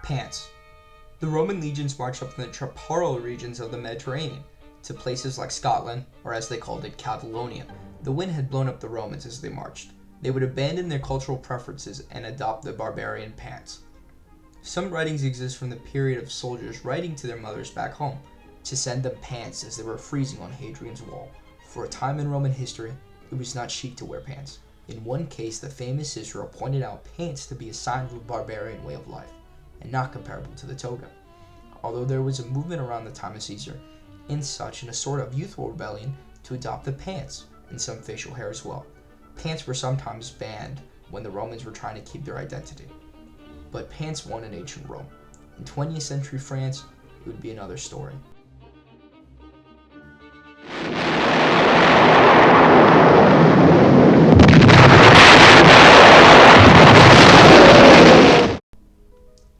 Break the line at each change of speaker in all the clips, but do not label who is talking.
Pants. The Roman legions marched up from the temporal regions of the Mediterranean to places like Scotland, or as they called it, Catalonia. The wind had blown up the Romans as they marched. They would abandon their cultural preferences and adopt the barbarian pants. Some writings exist from the period of soldiers writing to their mothers back home to send them pants as they were freezing on Hadrian's Wall. For a time in Roman history, it was not chic to wear pants. In one case, the famous Cicero pointed out pants to be a sign of a barbarian way of life, and not comparable to the toga. Although there was a movement around the time of Caesar, in a sort of youthful rebellion, to adopt the pants, and some facial hair as well. Pants were sometimes banned when the Romans were trying to keep their identity. But pants won in ancient Rome. In 20th century France, it would be another story.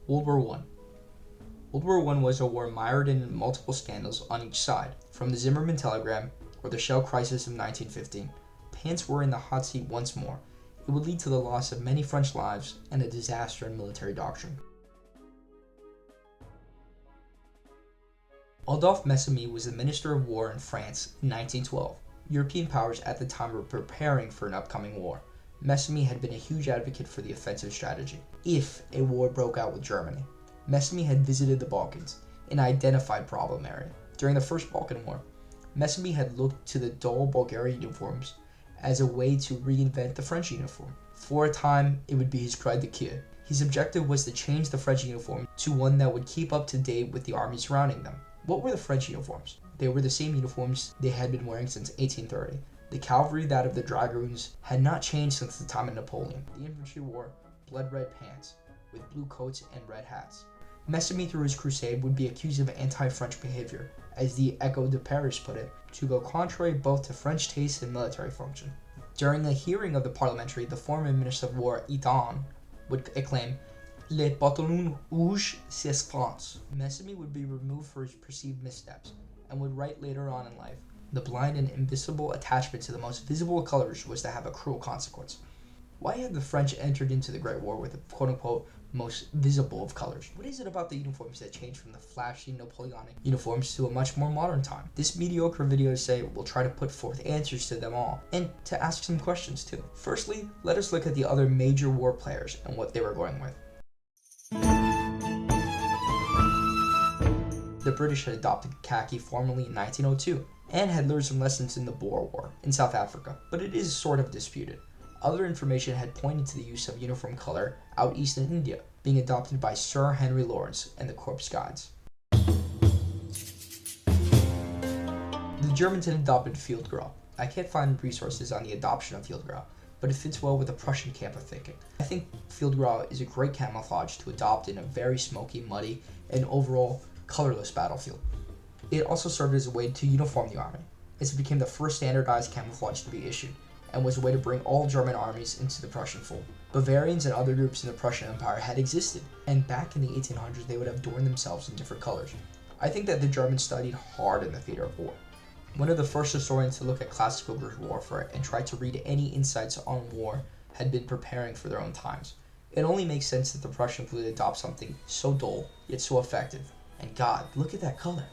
World War I. World War I was a war mired in multiple scandals on each side. From the Zimmermann telegram or the shell crisis of 1915, pants were in the hot seat once more. It would lead to the loss of many French lives and a disaster in military doctrine. Adolphe Messamie was the Minister of War in France in 1912. European powers at the time were preparing for an upcoming war. Messamie had been a huge advocate for the offensive strategy if a war broke out with Germany. Messamie had visited the Balkans, an identified problem area. During the First Balkan War, Messamie had looked to the dull Bulgarian uniforms as a way to reinvent the French uniform. For a time, it would be his cri de cœur. His objective was to change the French uniform to one that would keep up to date with the armies surrounding them. What were the French uniforms? They were the same uniforms they had been wearing since 1830. The cavalry, that of the dragoons, had not changed since the time of Napoleon. The infantry wore blood red pants with blue coats and red hats. Messamie, through his crusade, would be accused of anti-French behavior, as the Echo de Paris put it, to go contrary both to French taste and military function. During a hearing of the parliamentary, the former Minister of War, Itan, would acclaim, "Les pantalons rouges, c'est France." Messamie would be removed for his perceived missteps, and would write later on in life, "The blind and invisible attachment to the most visible of colors was to have a cruel consequence." Why had the French entered into the Great War with the quote-unquote most visible of colors? What is it about the uniforms that changed from the flashy Napoleonic uniforms to a much more modern time? This mediocre video essay will try to put forth answers to them all, and to ask some questions too. Firstly, let us look at the other major war players and what they were going with. The British had adopted khaki formally in 1902, and had learned some lessons in the Boer War in South Africa, but it is sort of disputed. Other information had pointed to the use of uniform color out east in India, being adopted by Sir Henry Lawrence and the Corps Guides. The Germans had adopted field grau. I can't find resources on the adoption of field grau, but it fits well with the Prussian camp of thinking. I think field grau is a great camouflage to adopt in a very smoky, muddy, and overall colorless battlefield. It also served as a way to uniform the army, as it became the first standardized camouflage to be issued, and was a way to bring all German armies into the Prussian fold. Bavarians and other groups in the Prussian Empire had existed, and back in the 1800s they would have adorned themselves in different colors. I think that the Germans studied hard in the theater of war. One of the first historians to look at classical Greek warfare and try to read any insights on war had been preparing for their own times. It only makes sense that the Prussians would adopt something so dull, yet so effective. And God, look at that color.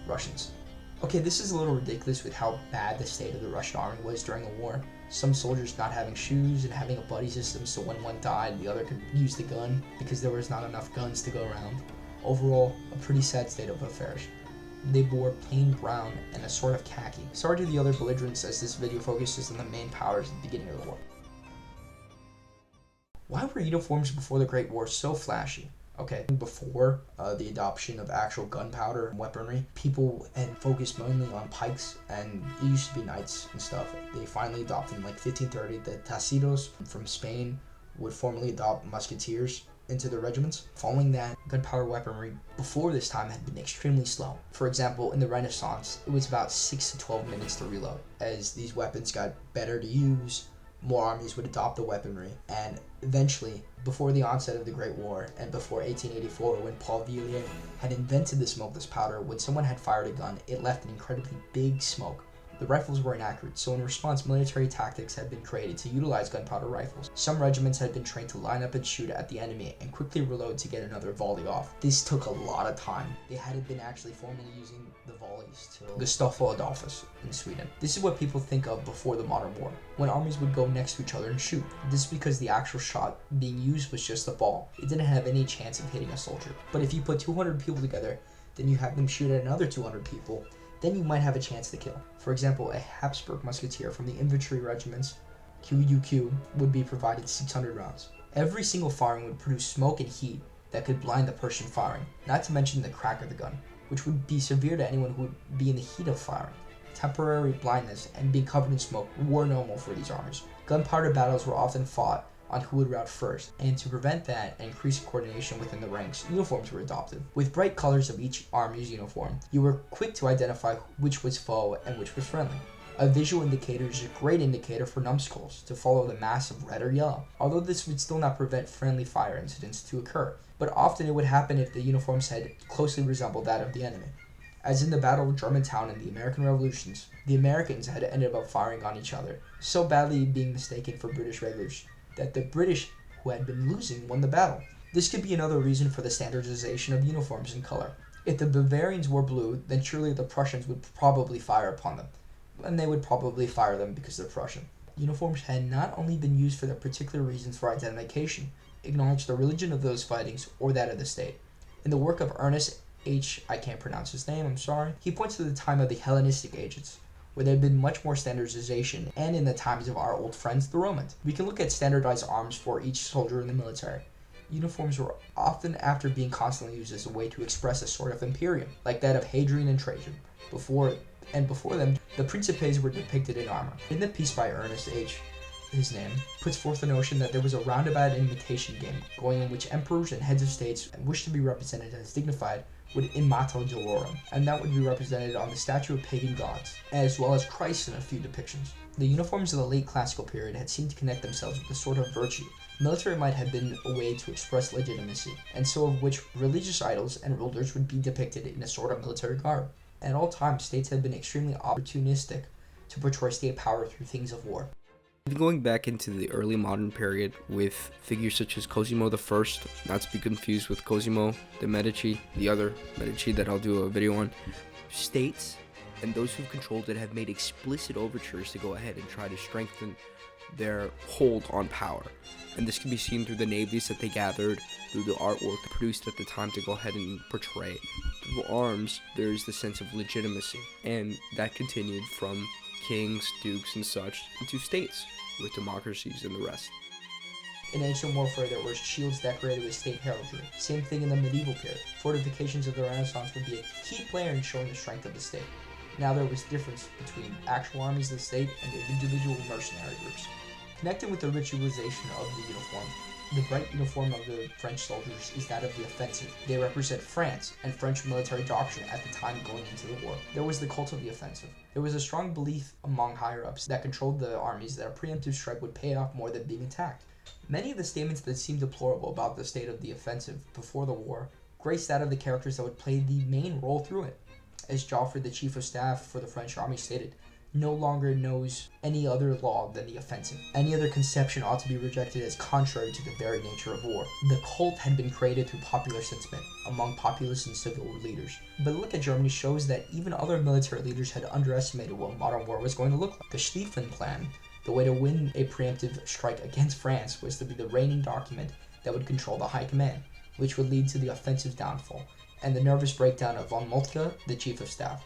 Russians. Okay, this is a little ridiculous with how bad the state of the Russian army was during the war. Some soldiers not having shoes and having a buddy system, so when one died, the other could use the gun because there was not enough guns to go around. Overall, a pretty sad state of affairs. They wore plain brown and a sort of khaki. Sorry to the other belligerents, as this video focuses on the main powers at the beginning of the war. Why were uniforms before the Great War so flashy? Okay, before the adoption of actual gunpowder and weaponry, people had focused mainly on pikes, and it used to be knights and stuff. They finally adopted in like 1530. The Tacitos from Spain would formally adopt musketeers into their regiments. Following that, gunpowder weaponry before this time had been extremely slow. For example, in the Renaissance, it was about 6 to 12 minutes to reload. As these weapons got better to use, more armies would adopt the weaponry, and eventually, before the onset of the Great War and before 1884, when Paul Villiers had invented the smokeless powder, when someone had fired a gun, it left an incredibly big smoke, The rifles were inaccurate, so in response, military tactics had been created to utilize gunpowder rifles. Some regiments had been trained to line up and shoot at the enemy and quickly reload to get another volley off. This took a lot of time. They hadn't been actually formally using the volleys till Gustavo Adolphus in Sweden. This is what people think of before the modern war, when armies would go next to each other and shoot. This is because the actual shot being used was just a ball. It didn't have any chance of hitting a soldier. But if you put 200 people together, then you have them shoot at another 200 people, then you might have a chance to kill. For example, a Habsburg musketeer from the infantry regiments QUQ would be provided 600 rounds. Every single firing would produce smoke and heat that could blind the person firing, not to mention the crack of the gun, which would be severe to anyone who would be in the heat of firing. Temporary blindness and being covered in smoke were normal for these armies. Gunpowder battles were often fought on who would rout first, and to prevent that and increase coordination within the ranks, uniforms were adopted. With bright colors of each army's uniform, you were quick to identify which was foe and which was friendly. A visual indicator is a great indicator for numbskulls to follow the mass of red or yellow, although this would still not prevent friendly fire incidents to occur, but often it would happen if the uniform's head closely resembled that of the enemy. As in the Battle of Germantown in the American Revolutions, the Americans had ended up firing on each other, so badly being mistaken for British regulars, that the British, who had been losing, won the battle. This could be another reason for the standardization of uniforms in color. If the Bavarians wore blue, then surely the Prussians would probably fire upon them, and they would probably fire them because they're Prussian. Uniforms had not only been used for their particular reasons for identification, acknowledge the religion of those fightings or that of the state. In the work of Ernest H., I can't pronounce his name, I'm sorry, he points to the time of the Hellenistic ages, where there had been much more standardization, and in the times of our old friends, the Romans. We can look at standardized arms for each soldier in the military. Uniforms were often after being constantly used as a way to express a sort of imperium, like that of Hadrian and Trajan. Before them, the principes were depicted in armor. In the piece by Ernest H., his name, puts forth the notion that there was a roundabout imitation game going in which emperors and heads of states wished to be represented as dignified would in Mata Dolorum, and that would be represented on the statue of pagan gods, as well as Christ in a few depictions. The uniforms of the late classical period had seemed to connect themselves with a sort of virtue. Military might have been a way to express legitimacy, and so of which religious idols and rulers would be depicted in a sort of military garb. At all times, states had been extremely opportunistic to portray state power through things of war.
Going back into the early modern period with figures such as Cosimo I, not to be confused with Cosimo de' Medici, the other Medici that I'll do a video on, states and those who've controlled it have made explicit overtures to go ahead and try to strengthen their hold on power. And this can be seen through the navies that they gathered, through the artwork produced at the time to go ahead and portray. Through arms, there is the sense of legitimacy, and that continued from kings, dukes, and such into states with democracies and the rest.
In ancient warfare, there were shields decorated with state heraldry. Same thing in the medieval period. Fortifications of the Renaissance would be a key player in showing the strength of the state. Now there was difference between actual armies of the state and the individual mercenary groups. Connected with the ritualization of the uniform, the bright uniform of the French soldiers is that of the offensive. They represent France and French military doctrine at the time going into the war. There was the cult of the offensive. There was a strong belief among higher-ups that controlled the armies that a preemptive strike would pay off more than being attacked. Many of the statements that seemed deplorable about the state of the offensive before the war graced that of the characters that would play the main role through it. As Joffre, the chief of staff for the French army, stated, no longer knows any other law than the offensive. Any other conception ought to be rejected as contrary to the very nature of war. The cult had been created through popular sentiment among populace and civil leaders. But look at Germany shows that even other military leaders had underestimated what modern war was going to look like. The Schlieffen Plan, the way to win a preemptive strike against France, was to be the reigning document that would control the high command, which would lead to the offensive downfall, and the nervous breakdown of von Moltke, the chief of staff.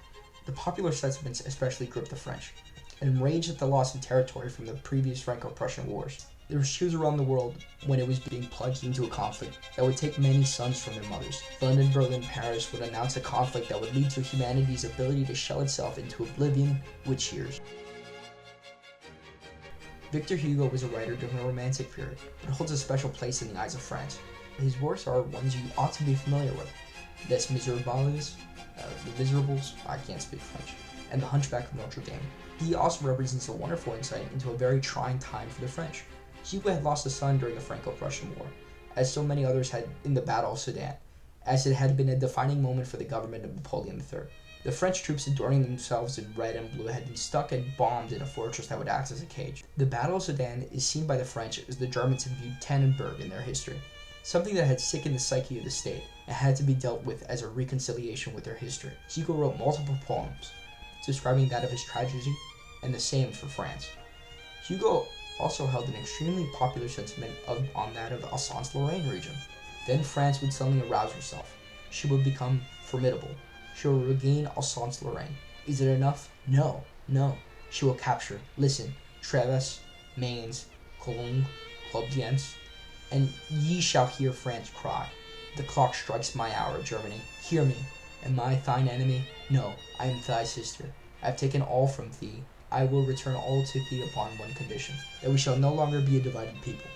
The popular sentiments especially gripped the French, enraged at the loss of territory from the previous Franco-Prussian wars. There were cheers around the world when it was being plunged into a conflict that would take many sons from their mothers. London, Berlin, Paris would announce a conflict that would lead to humanity's ability to shell itself into oblivion with cheers. Victor Hugo was a writer during the Romantic period, but holds a special place in the eyes of France. His works are ones you ought to be familiar with. Les Miserables, The Miserables, I can't speak French, and The Hunchback of Notre Dame. He also represents a wonderful insight into a very trying time for the French. Hugo had lost a son during the Franco-Prussian War, as so many others had in the Battle of Sedan, as it had been a defining moment for the government of Napoleon III. The French troops, adorning themselves in red and blue, had been stuck and bombed in a fortress that would act as a cage. The Battle of Sedan is seen by the French as the Germans had viewed Tannenberg in their history, something that had sickened the psyche of the state and had to be dealt with as a reconciliation with their history. Hugo wrote multiple poems describing that of his tragedy, and the same for France. Hugo also held an extremely popular sentiment on that of Alsace-Lorraine region. Then France would suddenly arouse herself. She would become formidable. She will regain Alsace-Lorraine. Is it enough? No, no. She will capture, listen, Treves, Mainz, Cologne, Koblenz, and ye shall hear France cry. The clock strikes my hour, Germany. Hear me. Am I thine enemy? No, I am thy sister. I have taken all from thee. I will return all to thee upon one condition, that we shall no longer be a divided people,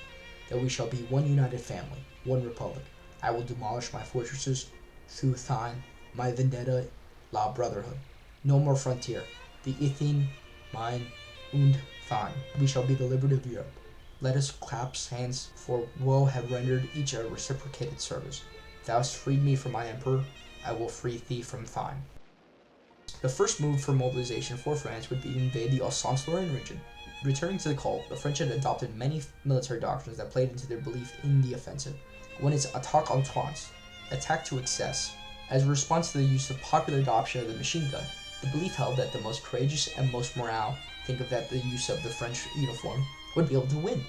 that we shall be one united family, one republic. I will demolish my fortresses through thine, my vendetta, la brotherhood. No more frontier. The Ithine, mine, und thine. We shall be the liberty of Europe. Let us clasp hands, for woe have rendered each a reciprocated service. Thou hast freed me from my emperor, I will free thee from thine. The first move for mobilization for France would be to invade the Alsace-Lorraine region. Returning to the cult, the French had adopted many military doctrines that played into their belief in the offensive. One is attaque en outrance, attack to excess. As a response to the use of popular adoption of the machine gun, the belief held that the most courageous and most morale, think of that the use of the French uniform, would be able to win.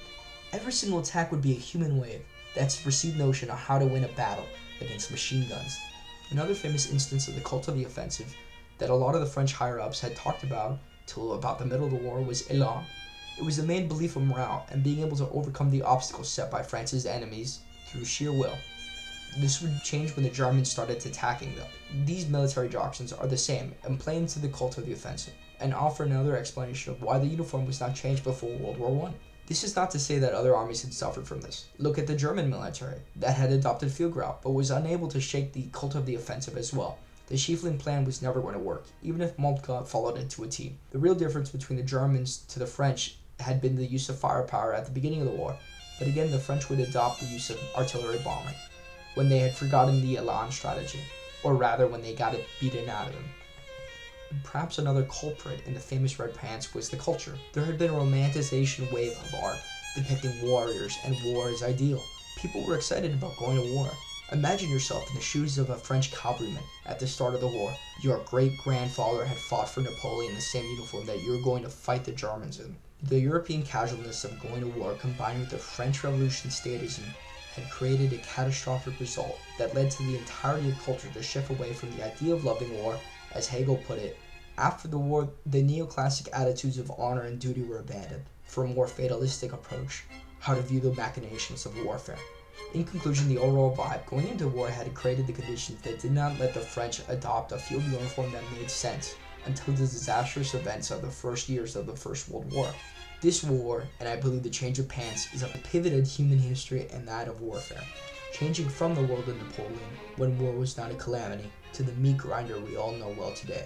Every single attack would be a human wave. That's a perceived notion on how to win a battle against machine guns. Another famous instance of the cult of the offensive that a lot of the French higher-ups had talked about till about the middle of the war was élan. It was the main belief of morale and being able to overcome the obstacles set by France's enemies through sheer will. This would change when the Germans started attacking them. These military doctrines are the same and play into the cult of the offensive, and offer another explanation of why the uniform was not changed before World War I. This is not to say that other armies had suffered from this. Look at the German military that had adopted field grout, but was unable to shake the cult of the offensive as well. The Schieffelin plan was never going to work, even if Moltke followed it to a T. The real difference between the Germans to the French had been the use of firepower at the beginning of the war, but again the French would adopt the use of artillery bombing when they had forgotten the élan strategy, or rather when they got it beaten out of them. Perhaps another culprit in the famous red pants was the culture. There had been a romanticization wave of art, depicting warriors and war as ideal. People were excited about going to war. Imagine yourself in the shoes of a French cavalryman at the start of the war. Your great-grandfather had fought for Napoleon in the same uniform that you're going to fight the Germans in. The European casualness of going to war combined with the French Revolution statism had created a catastrophic result that led to the entirety of culture to shift away from the idea of loving war, as Hegel put it. After the war, the neoclassic attitudes of honor and duty were abandoned for a more fatalistic approach, how to view the machinations of warfare. In conclusion, the overall vibe going into war had created the conditions that did not let the French adopt a field uniform that made sense until the disastrous events of the first years of the First World War. This war, and I believe the change of pants, is a pivot in human history and that of warfare, changing from the world of Napoleon, when war was not a calamity, to the meat grinder we all know well today.